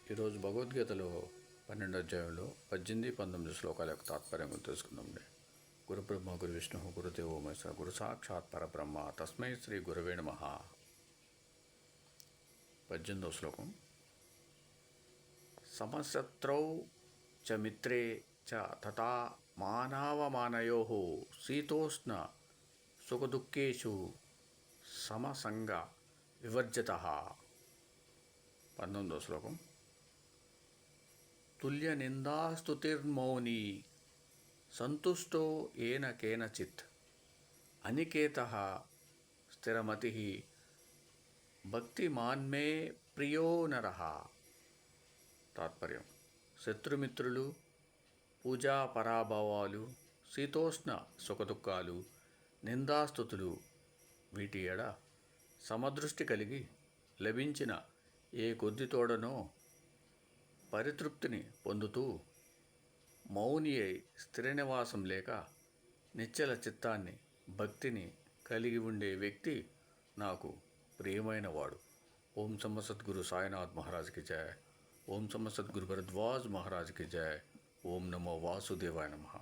ఈరోజు భగవద్గీతలో 12వ అధ్యాయంలో 18, 19 శ్లోకాల యొక్క తాత్పర్యం తెలుసుకుందాండి. గురు బ్రహ్మ గురు విష్ణు గురుదేవో మహేశ్వర గురు సాక్షాత్ పరబ్రహ్మ తస్మై శ్రీ గురవే నమః. 18వ శ్లోకం. సమశత్రౌ చ మిత్రే చ తథా మానవమానయోః శీతోష్ణ సుఖదుఃఖేషు సమసంగ వివర్జితః. 19వ శ్లోకం. తుల్య నిందాస్తుతిర్మౌని సంతుష్టో ఏన కేనచిత్ అనికేతః స్థిరమతిః భక్తిమాన్మే ప్రియో నరః. తాత్పర్యం. శత్రుమిత్రులు, పూజా పరాభవాలు, శీతోష్ణ సుఖదుఖాలు, నిందాస్తుతులు వీటి ఎడ సమదృష్టి కలిగి లభించిన ఏ కొద్ది తోడనో పరితృప్తిని పొందుతూ మౌని అయి స్థిర నివాసం లేక నిశ్చల చిత్తాన్ని, భక్తిని కలిగి ఉండే వ్యక్తి నాకు ప్రియమైన వాడు. ఓం సమసద్గురు సాయినాథ్ మహారాజ్కి జయ. ఓం సమసద్గురు భరద్వాజ్ మహారాజ్కి జయ. ఓం నమో వాసుదేవాయ నమః.